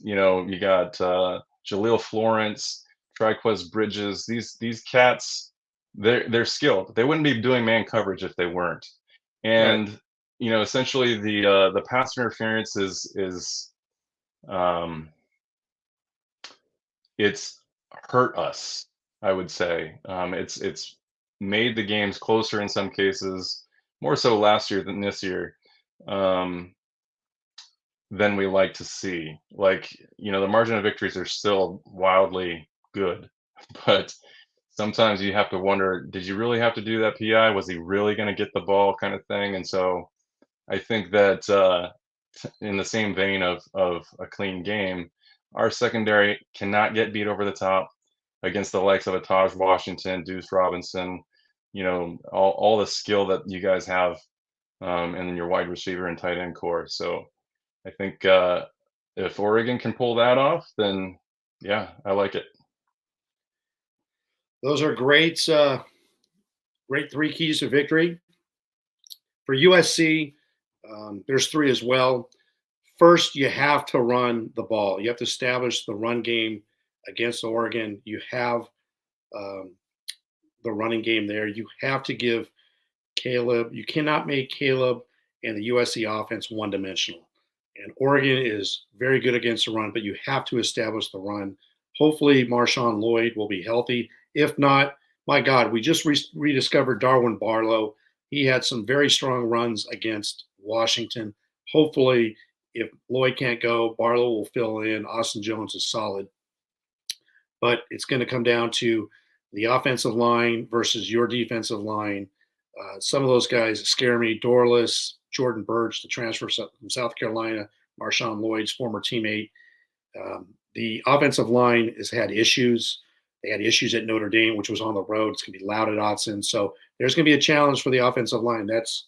you got Jaleel Florence, Triquez Bridges. These cats, they're skilled. They wouldn't be doing man coverage if they weren't. And right. Essentially the pass interference is it's hurt us. I would say it's made the games closer in some cases, more so last year than this year. Than we like to see. Like, the margin of victories are still wildly good, but sometimes you have to wonder, did you really have to do that PI? Was he really going to get the ball kind of thing? And so I think that in the same vein of a clean game, our secondary cannot get beat over the top against the likes of a Taj Washington, Deuce Robinson, all the skill that you guys have, and then your wide receiver and tight end core. So I think if Oregon can pull that off, then yeah, I like it. Those are great three keys to victory. For USC, there's three as well. First, you have to run the ball. You have to establish the run game against Oregon. You have the running game there. You have to give Caleb. You cannot make Caleb and the USC offense one-dimensional. And Oregon is very good against the run, but you have to establish the run. Hopefully, Marshawn Lloyd will be healthy. If not, my God, we just rediscovered Darwin Barlow. He had some very strong runs against Washington. Hopefully, if Lloyd can't go, Barlow will fill in. Austin Jones is solid. But it's going to come down to the offensive line versus your defensive line. Some of those guys scare me. Dorless, Jordan Birch, the transfer from South Carolina, Marshawn Lloyd's former teammate. The offensive line has had issues. They had issues at Notre Dame, which was on the road. It's going to be loud at Auzten. So there's going to be a challenge for the offensive line. That's,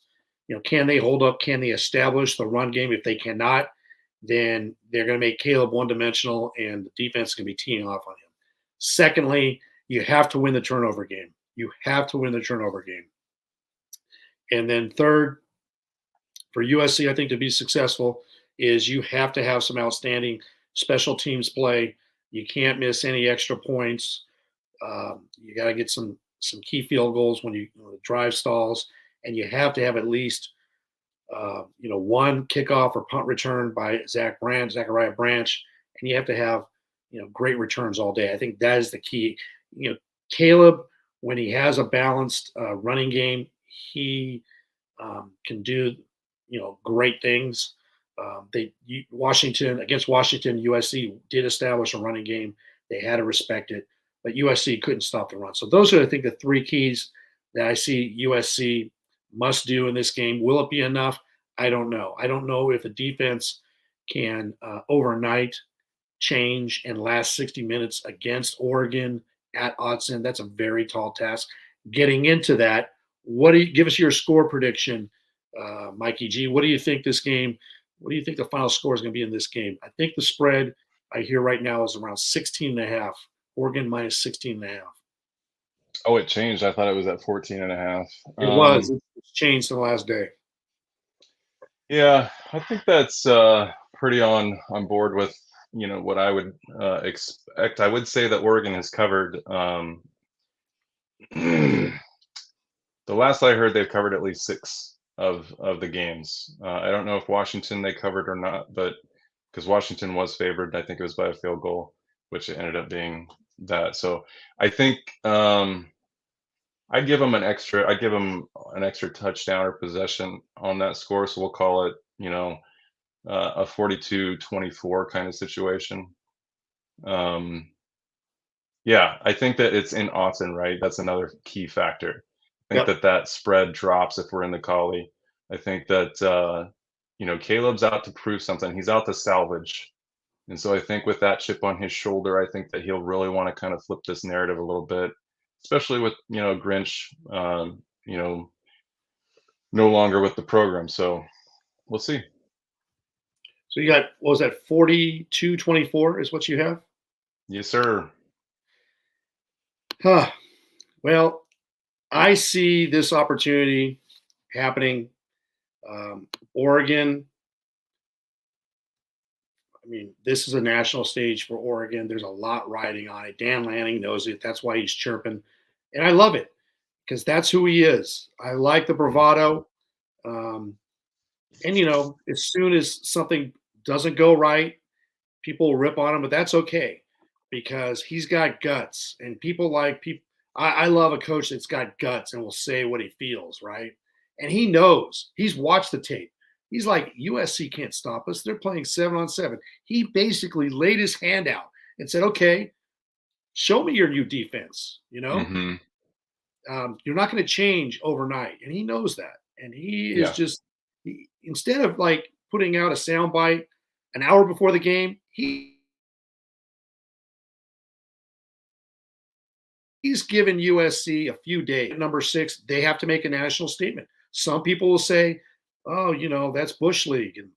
can they hold up? Can they establish the run game? If they cannot, then they're going to make Caleb one-dimensional, and the defense is going to be teeing off on him. Secondly, you have to win the turnover game. You have to win the turnover game. And then third, for USC, I think to be successful is you have to have some outstanding special teams play. You can't miss any extra points. You got to get some key field goals when the drive stalls, and you have to have at least one kickoff or punt return by Zachariah Branch, and you have to have great returns all day. I think that is the key. Caleb, when he has a balanced running game, he can do great things. Against Washington, USC did establish a running game. They had to respect it, but USC couldn't stop the run. So those are, I think, the three keys that I see USC must do in this game. Will it be enough? I don't know. I don't know if the defense can overnight change and last 60 minutes against Oregon at Auzten. That's a very tall task. Getting into that, give us your score prediction, Mikey G. What do you think this game? What do you think the final score is going to be in this game? I think the spread I hear right now is around 16.5. Oregon minus 16.5. Oh, it changed. I thought it was at 14.5. It was. It's changed in the last day. Yeah, I think that's pretty on board with what I would expect. I would say that Oregon has covered. The last I heard, they've covered at least 6 of the games. I don't know if Washington they covered or not, but because Washington was favored, I think it was by a field goal, which it ended up being that. So I think I'd give them an extra touchdown or possession on that score. So we'll call it, a 42-24 kind of situation. Yeah, I think that it's in Auzten, right? That's another key factor. I think that spread drops if we're in the Collie. I think that Caleb's out to prove something. He's out to salvage. And so I think with that chip on his shoulder, I think that he'll really want to kind of flip this narrative a little bit, especially with Grinch no longer with the program. So we'll see. So you got, what was that, 42-24 is what you have? Yes, sir. Well, I see this opportunity happening. Oregon, this is a national stage for Oregon. There's a lot riding on it. Dan Lanning knows it. That's why he's chirping. And I love it because that's who he is. I like the bravado. And, as soon as something doesn't go right, people will rip on him, but that's okay because he's got guts. And I love a coach that's got guts and will say what he feels, right? And he knows. He's watched the tape. He's like, USC can't stop us. They're playing 7-on-7. He basically laid his hand out and said, okay, show me your new defense, Mm-hmm. You're not going to change overnight. And he knows that. And he is instead of like putting out a soundbite an hour before the game, he's given USC a few days. Number 6, they have to make a national statement. Some people will say, oh, that's Bush League. And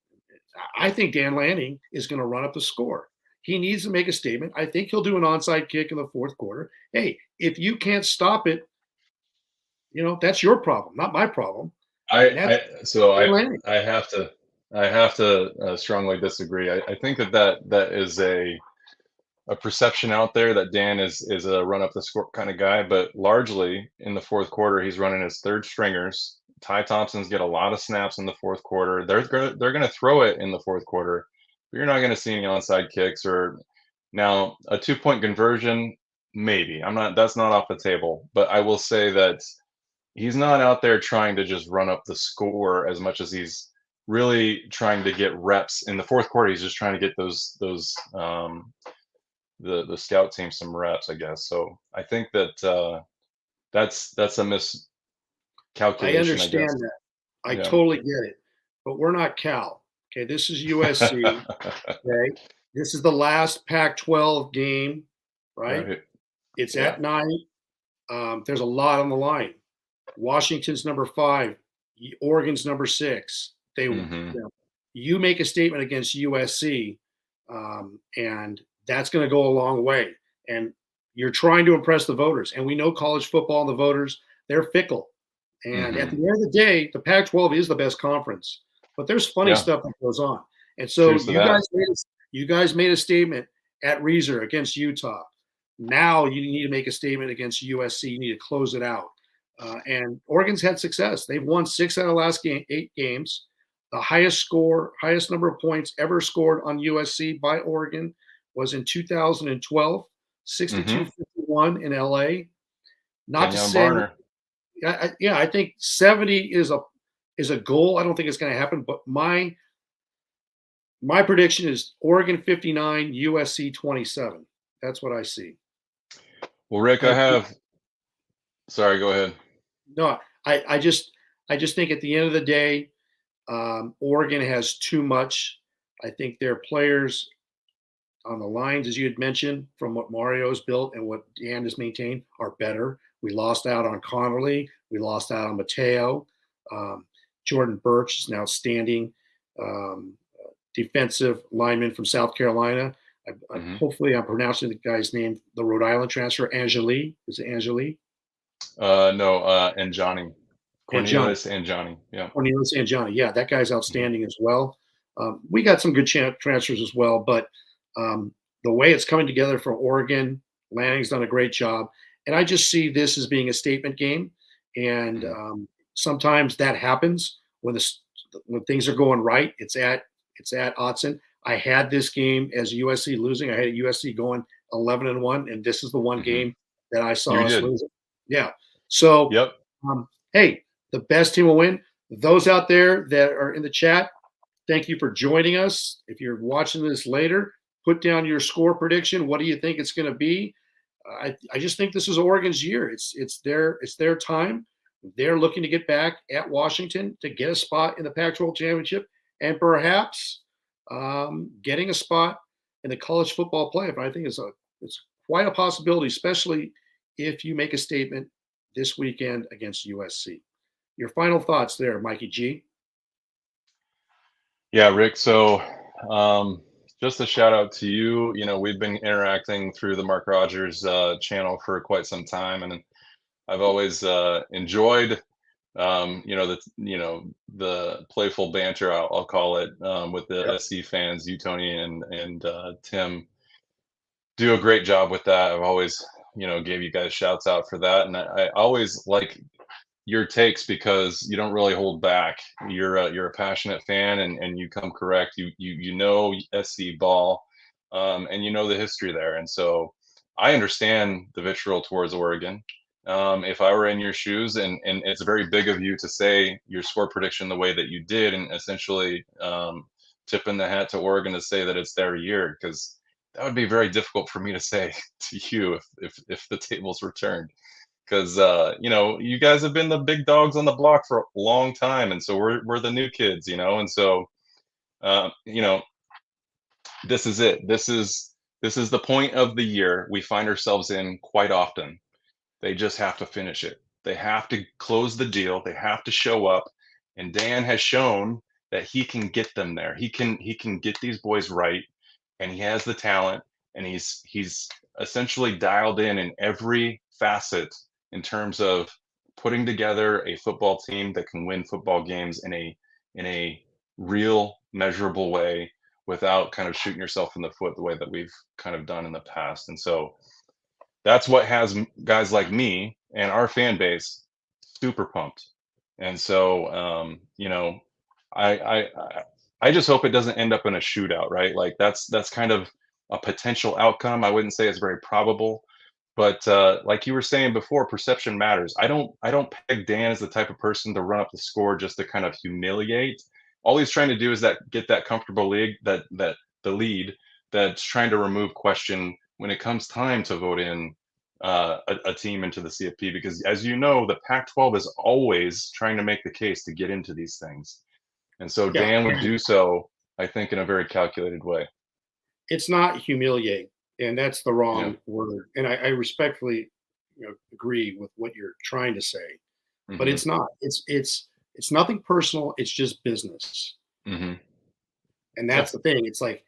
I think Dan Lanning is going to run up the score. he needs to make a statement. I think he'll do an onside kick in the fourth quarter. Hey, if you can't stop it, that's your problem, not my problem. And that's Lanning. I have to strongly disagree. I think that is a perception out there that Dan is a run up the score kind of guy, but largely in the fourth quarter he's running his third stringers. Ty Thompson's get a lot of snaps in the fourth quarter. They're gonna throw it in the fourth quarter, but you're not gonna see any onside kicks or now a 2-point conversion. Maybe that's not off the table, but I will say that he's not out there trying to just run up the score as much as he's really trying to get reps in the fourth quarter. He's just trying to get those the scout team some reps, I guess. So I think that that's a I miscalculation, I understand guess. that. I Yeah. totally get it. But we're not Cal. Okay, this is USC. Okay. This is the last Pac-12 game, right? Right. It's Yeah. at night. There's a lot on the line. Washington's number 5, Oregon's number 6. Mhm. You make a statement against USC, and that's going to go a long way. And you're trying to impress the voters. And we know college football and the voters, they're fickle. And at the Mhm. end of the day, the Pac-12 is the best conference. But there's funny Yeah. stuff that goes on. And so Cheers to that. you guys made a statement at Reeser against Utah. Now you need to make a statement against USC. You need to close it out. And Oregon's had success. They've won 6 out of the last 8 games. The highest number of points ever scored on USC by Oregon was in 2012, Mhm. 62-51 in LA. Not to Kenyon say, Barner. I think 70 is a goal. I don't think it's going to happen, but my prediction is Oregon 59, USC 27. That's what I see. Well, Rick, I I have. Sorry, go ahead. No, I just think at the end of the day, Oregon has too much. I think their players on the lines, as you had mentioned, from what Mario's built and what Dan has maintained, are better. We lost out on Connerly. We lost out on Mateo. Jordan Birch is an outstanding defensive lineman from South Carolina. Mhm. Hopefully, I'm pronouncing the guy's name. The Rhode Island transfer, Angeli. Is it Angeli? No, and Johnny. And Johnny. Cornelius and Johnny. Yeah. Cornelius and Johnny. Yeah, that guy's Mhm. outstanding as well. We got some good transfers as well, but the way it's coming together for Oregon, Lanning's done a great job. And I just see this as being a statement game. And Mhm. sometimes that happens when things are going right. It's at Autzen. I had this game as USC losing. I had USC going 11-1, and this is the one Mhm. game that I saw You us did. losing. Yeah. So, Yep. hey, the best team will win. Those out there that are in the chat, thank you for joining us. If you're watching this later, put down your score prediction. What do you think it's going to be? I just think this is Oregon's year. It's their time. They're looking to get back at Washington to get a spot in the Pac-12 championship and perhaps getting a spot in the college football playoff. I think it's quite a possibility, especially if you make a statement this weekend against USC. Your final thoughts there, Mikey G. Yeah, Rick. So, just a shout out to you. We've been interacting through the Mark Rogers channel for quite some time, and I've always enjoyed, the playful banter. I'll call it with the Yep. SC fans. You, Tony, and Tim do a great job with that. I've always, gave you guys shouts out for that, and I always like your takes because you don't really hold back. You're a passionate fan, and you come correct. You know SC ball, and you know the history there, and so I understand the vitriol towards Oregon. If I were in your shoes, and it's very big of you to say your score prediction the way that you did, and essentially tipping the hat to Oregon to say that it's their year, because that would be very difficult for me to say to you if the tables were turned, because you guys have been the big dogs on the block for a long time, and so we're the new kids, and so uh, you know this is it. This is the point of the year we find ourselves in quite often. They just have to finish it. They have to close the deal. They have to show up, and Dan has shown that he can get them there. He can get these boys right. and he has the talent, and he's essentially dialed in every facet in terms of putting together a football team that can win football games in a real measurable way without kind of shooting yourself in the foot the way that we've kind of done in the past. And so that's what has guys like me and our fan base super pumped. And so, I, I I just hope it doesn't end up in a shootout, right? Like that's kind of a potential outcome. I wouldn't say it's very probable, but like you were saying before, perception matters. I don't peg Dan as the type of person to run up the score just to kind of humiliate. All he's trying to do is get that comfortable league that the lead that's trying to remove question when it comes time to vote in a team into the CFP, because as you know, the Pac-12 is always trying to make the case to get into these things, and so Yeah, Dan would do so, I think, in a very calculated way. it's not humiliate, and that's the Yeah. wrong word. And I respectfully, agree with what you're trying to say, but Hmm. it's not. It's nothing personal. It's just business, Hmm. and Yeah. that's the thing. It's like,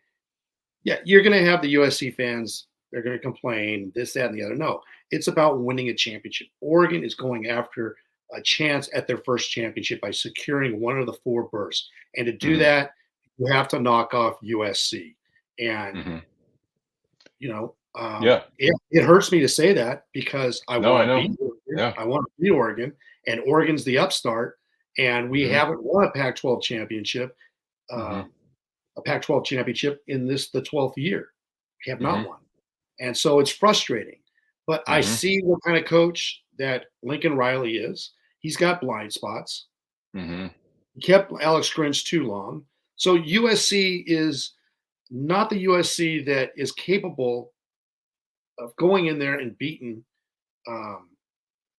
yeah, you're going to have the USC fans. They're going to complain, this, that, and the other. No, it's about winning a championship. Oregon is going after a chance at their first championship by securing one of the four berths. And to do Hmm. that, you have to knock off USC. And, Hmm. Yeah. it hurts me to say that because I No, want I to know. beat Oregon. Yeah. I want to beat Oregon, and Oregon's the upstart. And we Hmm. haven't won a Pac-12 championship. Hmm. Um, a Pac-12 championship in the 12th year. We have Hmm. not won. And so it's frustrating. But I Hmm. see what kind of coach that Lincoln Riley is. He's got blind spots. Hmm. He kept Alex Grinch too long. So USC is not the USC that is capable of going in there and beating um,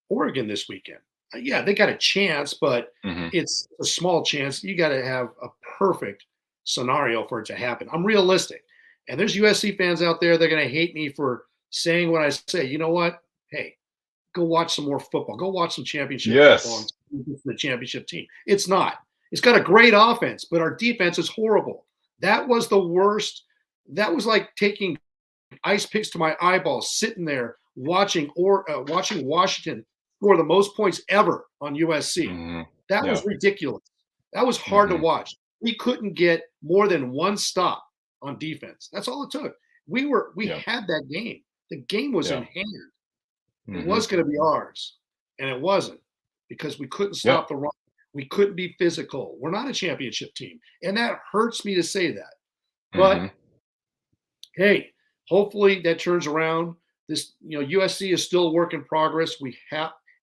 Oregon this weekend. Yeah, they got a chance, but Hmm. it's a small chance. You got to have a perfect scenario for it to happen. I'm realistic. And there's USC fans out there, they're going to hate me for saying what I say. You know what? Hey, go watch some more football. Go watch some championship football and Yes. see the championship team. It's not. It's got a great offense, but our defense is horrible. That was the worst. That was like taking ice picks to my eyeballs, sitting there watching Washington score the most points ever on USC. Hmm. That Yeah. was ridiculous. That was hard to Hmm. watch. We couldn't get more than one stop on defense. That's all it took. We Yeah. had that game. The game was in Yeah. hand. It Hmm. was going to be ours, and it wasn't because we couldn't Yeah. stop the run. We couldn't be physical. We're not a championship team, and that hurts me to say that. But Hmm. hey, hopefully that turns around. This, USC is still a work in progress.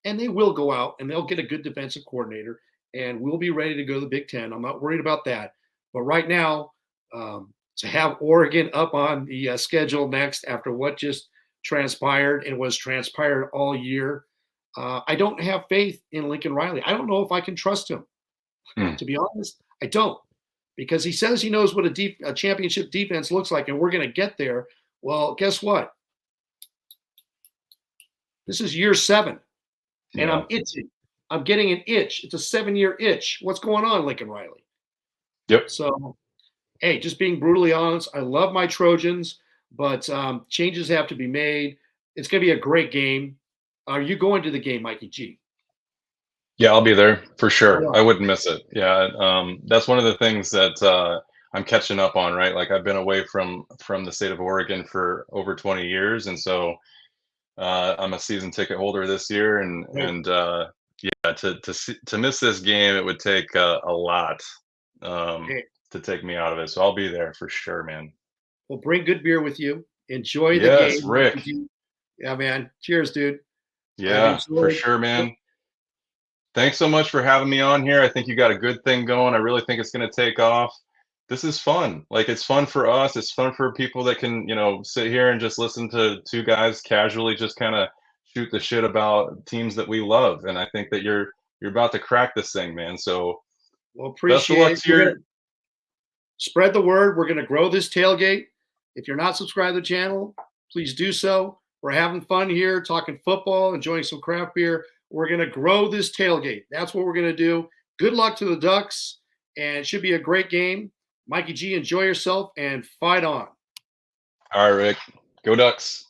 And they will go out and they'll get a good defensive coordinator, and we'll be ready to go to the Big Ten. I'm not worried about that. But right now, to have Oregon up on the schedule next after what just transpired and was transpired all year, I don't have faith in Lincoln Riley. I don't know if I can trust him. Mm. To be honest, I don't, because he says he knows what a championship defense looks like, and we're going to get there. Well, guess what? This is year 7, and Yeah. I'm itching. I'm getting an itch. It's a 7-year itch. What's going on, Lincoln Riley? Yep. So, hey, just being brutally honest, I love my Trojans, but changes have to be made. It's going to be a great game. Are you going to the game, Mikey G? Yeah, I'll be there for Right sure. on. I wouldn't miss it. Yeah, that's one of the things that I'm catching up on. Right, like I've been away from the state of Oregon for over 20 years, and so I'm a season ticket holder this year, Hey, and yeah, to miss this game, it would take a lot um, hey, to take me out of it. So I'll be there for sure, man. well, bring good beer with you. Enjoy the Yes, game, Rick. Mikey G. Yeah, man. Cheers, dude. I've Yeah, for enjoyed. sure, man. Thanks so much for having me on here. I think you got a good thing going. I really think it's going to take off. This is fun. Like it's fun for us. It's fun for people that can, sit here and just listen to two guys casually just kind of shoot the shit about teams that we love. And I think that you're about to crack this thing, man. So Well, best of appreciate luck it. to We're your. gonna spread the word. We're gonna grow this tailgate. If you're not subscribed to the channel, please do so. We're having fun here, talking football, enjoying some craft beer. We're gonna grow this tailgate. That's what we're gonna do. Good luck to the Ducks, and it should be a great game. Mikey G, enjoy yourself and fight on. All right, Rick. Go Ducks.